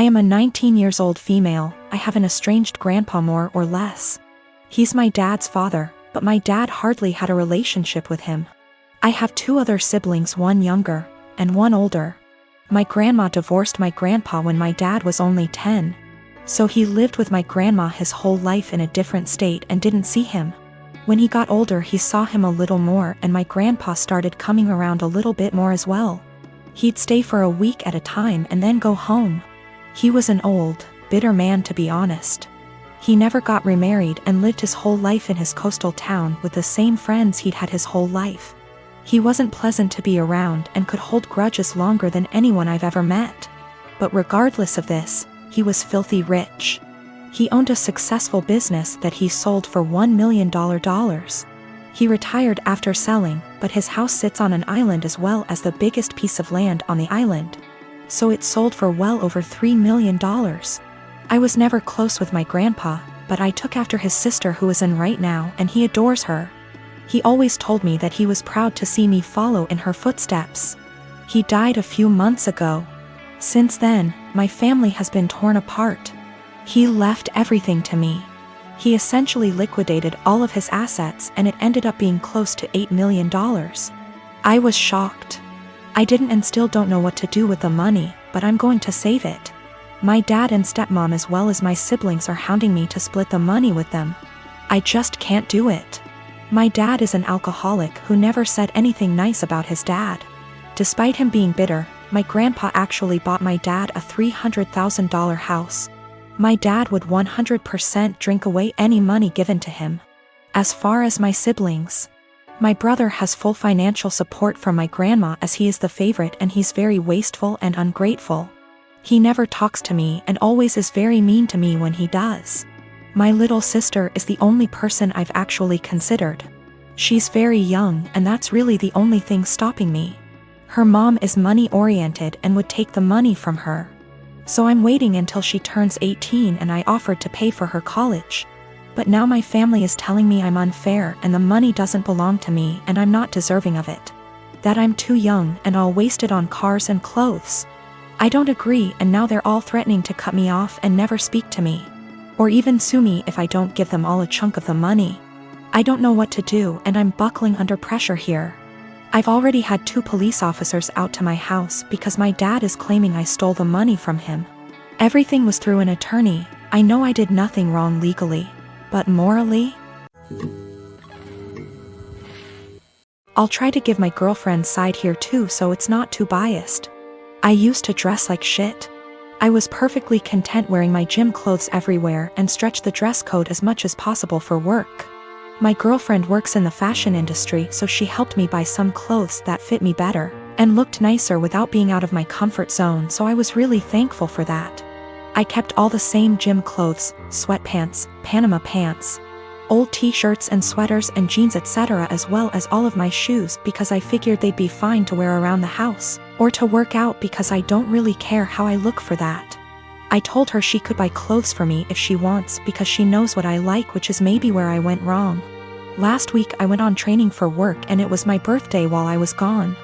I am a 19 years old female. I have an estranged grandpa more or less. He's my dad's father, but my dad hardly had a relationship with him. I have 2 other siblings, one younger and one older. My grandma divorced my grandpa when my dad was only 10. So he lived with my grandma his whole life in a different state and didn't see him. When he got older, he saw him a little more, and my grandpa started coming around a little bit more as well. He'd stay for a week at a time and then go home. He was an old, bitter man, to be honest. He never got remarried and lived his whole life in his coastal town with the same friends he'd had his whole life. He wasn't pleasant to be around and could hold grudges longer than anyone I've ever met. But regardless of this, he was filthy rich. He owned a successful business that he sold for $1 million. He retired after selling, but his house sits on an island as well as the biggest piece of land on the island. So it sold for well over $3 million. I was never close with my grandpa, but I took after his sister who is in right now, and he adores her. He always told me that he was proud to see me follow in her footsteps. He died a few months ago. Since then, my family has been torn apart. He left everything to me. He essentially liquidated all of his assets, and it ended up being close to $8 million. I was shocked. I didn't and still don't know what to do with the money, but I'm going to save it. My dad and stepmom as well as my siblings are hounding me to split the money with them. I just can't do it. My dad is an alcoholic who never said anything nice about his dad. Despite him being bitter, my grandpa actually bought my dad a $300,000 house. My dad would 100% drink away any money given to him. As far as my siblings, my brother has full financial support from my grandma as he is the favorite, and he's very wasteful and ungrateful. He never talks to me and always is very mean to me when he does. My little sister is the only person I've actually considered. She's very young, and that's really the only thing stopping me. Her mom is money-oriented and would take the money from her. So I'm waiting until she turns 18, and I offered to pay for her college. But now my family is telling me I'm unfair and the money doesn't belong to me and I'm not deserving of it. That I'm too young and I'll waste it on cars and clothes. I don't agree, and now they're all threatening to cut me off and never speak to me. Or even sue me if I don't give them all a chunk of the money. I don't know what to do, and I'm buckling under pressure here. I've already had 2 police officers out to my house because my dad is claiming I stole the money from him. Everything was through an attorney. I know I did nothing wrong legally, but morally? I'll try to give my girlfriend's side here too so it's not too biased. I used to dress like shit. I was perfectly content wearing my gym clothes everywhere and stretched the dress code as much as possible for work. My girlfriend works in the fashion industry, so she helped me buy some clothes that fit me better and looked nicer without being out of my comfort zone, so I was really thankful for that. I kept all the same gym clothes, sweatpants, Panama pants, old t-shirts and sweaters and jeans, etc., as well as all of my shoes because I figured they'd be fine to wear around the house or to work out because I don't really care how I look for that. I told her she could buy clothes for me if she wants because she knows what I like, which is maybe where I went wrong. Last week I went on training for work and it was my birthday while I was gone.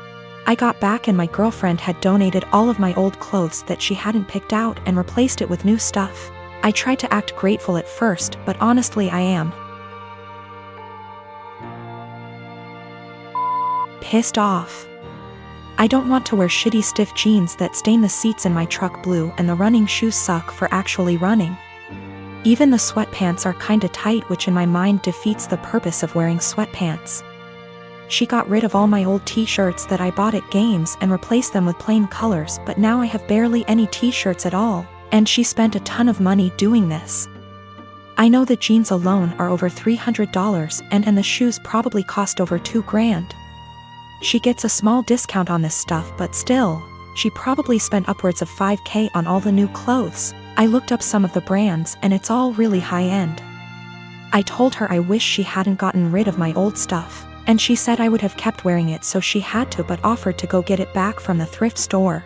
I got back and my girlfriend had donated all of my old clothes that she hadn't picked out and replaced it with new stuff. I tried to act grateful at first, but honestly I am pissed off. I don't want to wear shitty stiff jeans that stain the seats in my truck blue, and the running shoes suck for actually running. Even the sweatpants are kinda tight, which in my mind defeats the purpose of wearing sweatpants. She got rid of all my old t-shirts that I bought at games and replaced them with plain colors, but now I have barely any t-shirts at all, and she spent a ton of money doing this. I know the jeans alone are over $300 and the shoes probably cost over $2,000. She gets a small discount on this stuff, but still, she probably spent upwards of $5,000 on all the new clothes. I looked up some of the brands and it's all really high-end. I told her I wish she hadn't gotten rid of my old stuff, and she said I would have kept wearing it, so she had to, but offered to go get it back from the thrift store.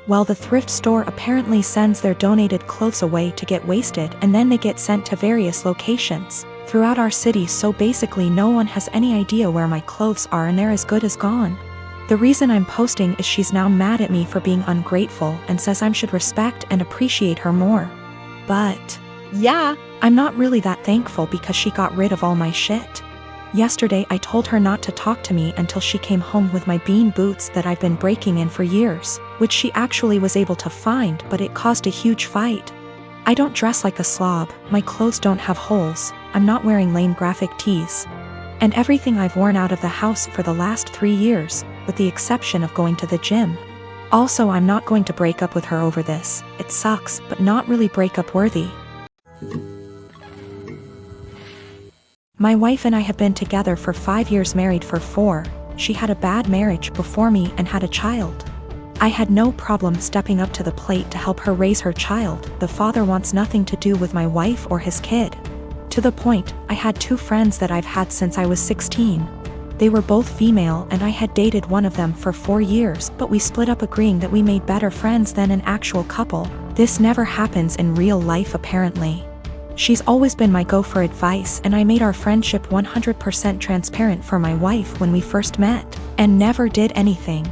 Well, the thrift store apparently sends their donated clothes away to get wasted, and then they get sent to various locations throughout our city, so basically no one has any idea where my clothes are and they're as good as gone. The reason I'm posting is she's now mad at me for being ungrateful and says I should respect and appreciate her more. But Yeah. I'm not really that thankful because she got rid of all my shit. Yesterday I told her not to talk to me until she came home with my bean boots that I've been breaking in for years, which she actually was able to find, but it caused a huge fight. I don't dress like a slob, my clothes don't have holes, I'm not wearing lame graphic tees. And everything I've worn out of the house for the last 3 years, with the exception of going to the gym. Also, I'm not going to break up with her over this. It sucks, but not really breakup worthy. My wife and I have been together for 5 years, married for 4. She had a bad marriage before me and had a child. I had no problem stepping up to the plate to help her raise her child. The father wants nothing to do with my wife or his kid. To the point, I had 2 friends that I've had since I was 16. They were both female and I had dated one of them for 4 years, but we split up agreeing that we made better friends than an actual couple. This never happens in real life apparently. She's always been my go for advice, and I made our friendship 100% transparent for my wife when we first met, and never did anything.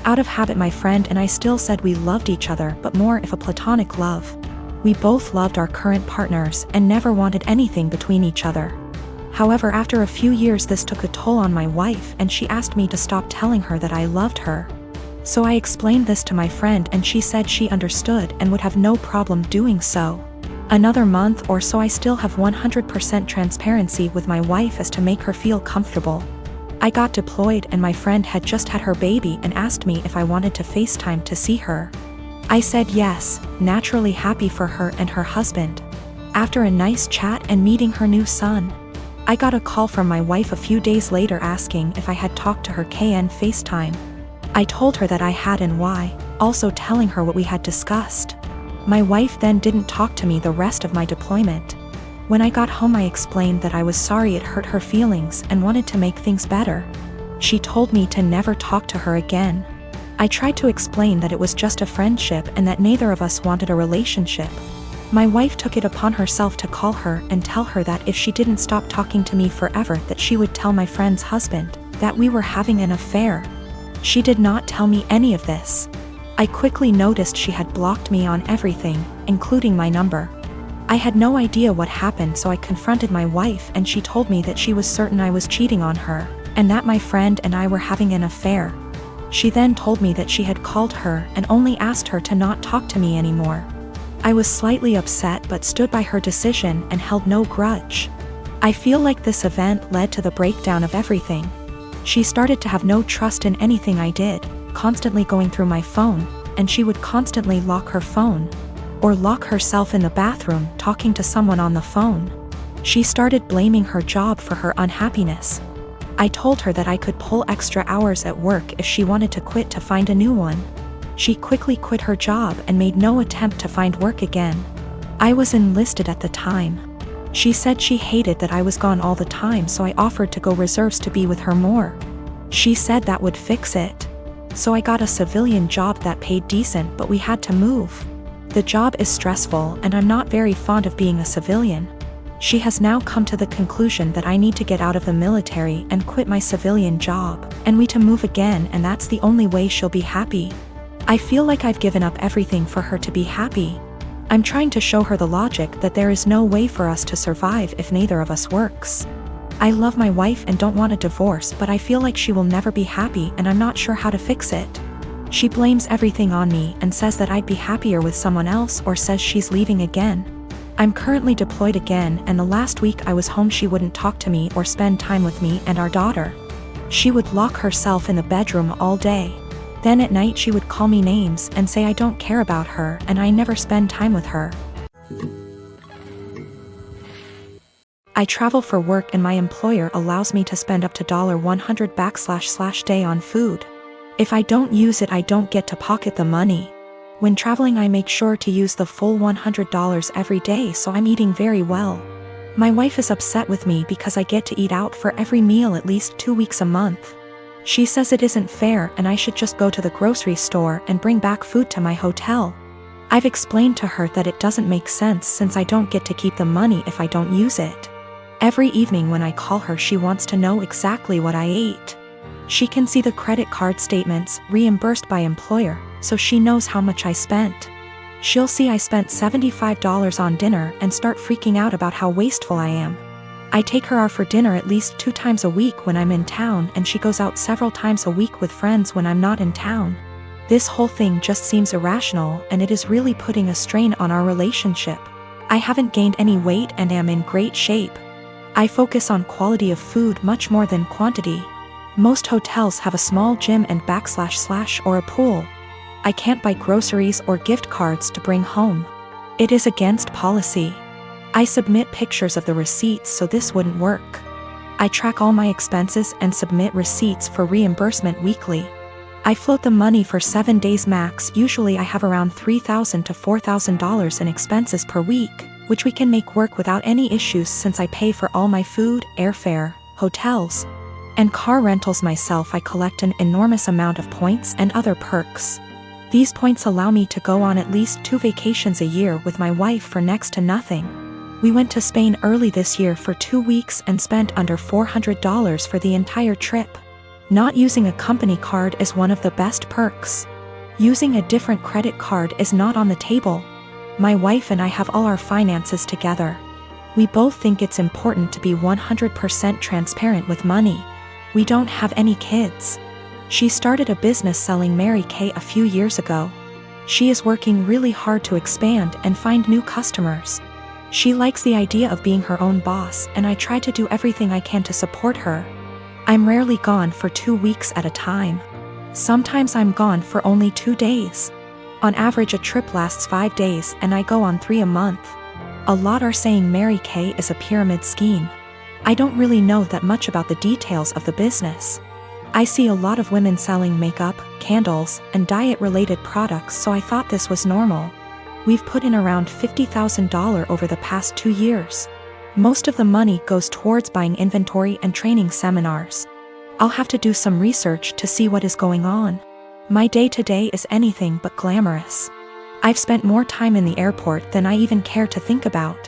Out of habit, my friend and I still said we loved each other, but more of a platonic love. We both loved our current partners and never wanted anything between each other. However, after a few years this took a toll on my wife and she asked me to stop telling her that I loved her. So I explained this to my friend and she said she understood and would have no problem doing so. Another month or so I still have 100% transparency with my wife as to make her feel comfortable. I got deployed and my friend had just had her baby and asked me if I wanted to FaceTime to see her. I said yes, naturally happy for her and her husband. After a nice chat and meeting her new son, I got a call from my wife a few days later asking if I had talked to her KN FaceTime. I told her that I had and why, also telling her what we had discussed. My wife then didn't talk to me the rest of my deployment. When I got home I explained that I was sorry it hurt her feelings and wanted to make things better. She told me to never talk to her again. I tried to explain that it was just a friendship and that neither of us wanted a relationship. My wife took it upon herself to call her and tell her that if she didn't stop talking to me forever that she would tell my friend's husband that we were having an affair. She did not tell me any of this. I quickly noticed she had blocked me on everything, including my number. I had no idea what happened, so I confronted my wife and she told me that she was certain I was cheating on her, and that my friend and I were having an affair. She then told me that she had called her and only asked her to not talk to me anymore. I was slightly upset but stood by her decision and held no grudge. I feel like this event led to the breakdown of everything. She started to have no trust in anything I did, constantly going through my phone, and she would constantly lock her phone, or lock herself in the bathroom talking to someone on the phone. She started blaming her job for her unhappiness. I told her that I could pull extra hours at work if she wanted to quit to find a new one. She quickly quit her job and made no attempt to find work again. I was enlisted at the time. She said she hated that I was gone all the time, so I offered to go reserves to be with her more. She said that would fix it. So I got a civilian job that paid decent, but we had to move. The job is stressful and I'm not very fond of being a civilian. She has now come to the conclusion that I need to get out of the military and quit my civilian job, and we to move again, and that's the only way she'll be happy. I feel like I've given up everything for her to be happy. I'm trying to show her the logic that there is no way for us to survive if neither of us works. I love my wife and don't want a divorce, but I feel like she will never be happy and I'm not sure how to fix it. She blames everything on me and says that I'd be happier with someone else, or says she's leaving again. I'm currently deployed again, and the last week I was home she wouldn't talk to me or spend time with me and our daughter. She would lock herself in the bedroom all day. Then at night she would call me names and say I don't care about her and I never spend time with her. I travel for work and my employer allows me to spend up to $100 / day on food. If I don't use it I don't get to pocket the money. When traveling I make sure to use the full $100 every day, so I'm eating very well. My wife is upset with me because I get to eat out for every meal at least 2 weeks a month. She says it isn't fair and I should just go to the grocery store and bring back food to my hotel. I've explained to her that it doesn't make sense since I don't get to keep the money if I don't use it. Every evening when I call her she wants to know exactly what I ate. She can see the credit card statements, reimbursed by employer, so she knows how much I spent. She'll see I spent $75 on dinner and start freaking out about how wasteful I am. I take her out for dinner at least 2 times a week when I'm in town, and she goes out several times a week with friends when I'm not in town. This whole thing just seems irrational, and it is really putting a strain on our relationship. I haven't gained any weight and am in great shape. I focus on quality of food much more than quantity. Most hotels have a small gym and / or a pool. I can't buy groceries or gift cards to bring home. It is against policy. I submit pictures of the receipts, so this wouldn't work. I track all my expenses and submit receipts for reimbursement weekly. I float the money for 7 days max. Usually I have around $3,000 to $4,000 in expenses per week, which we can make work without any issues since I pay for all my food, airfare, hotels, and car rentals myself. I collect an enormous amount of points and other perks. These points allow me to go on at least 2 vacations a year with my wife for next to nothing. We went to Spain early this year for 2 weeks and spent under $400 for the entire trip. Not using a company card is one of the best perks. Using a different credit card is not on the table. My wife and I have all our finances together. We both think it's important to be 100% transparent with money. We don't have any kids. She started a business selling Mary Kay a few years ago. She is working really hard to expand and find new customers. She likes the idea of being her own boss, and I try to do everything I can to support her. I'm rarely gone for 2 weeks at a time. Sometimes I'm gone for only 2 days. On average, a trip lasts 5 days, and I go on 3 a month. A lot are saying Mary Kay is a pyramid scheme. I don't really know that much about the details of the business. I see a lot of women selling makeup, candles, and diet-related products, so I thought this was normal. We've put in around $50,000 over the past 2 years. Most of the money goes towards buying inventory and training seminars. I'll have to do some research to see what is going on. My day-to-day is anything but glamorous. I've spent more time in the airport than I even care to think about.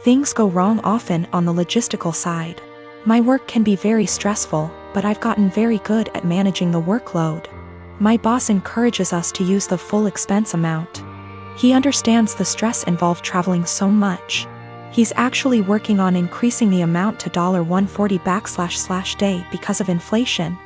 Things go wrong often on the logistical side. My work can be very stressful, but I've gotten very good at managing the workload. My boss encourages us to use the full expense amount. He understands the stress involved traveling so much. He's actually working on increasing the amount to $140 /day because of inflation.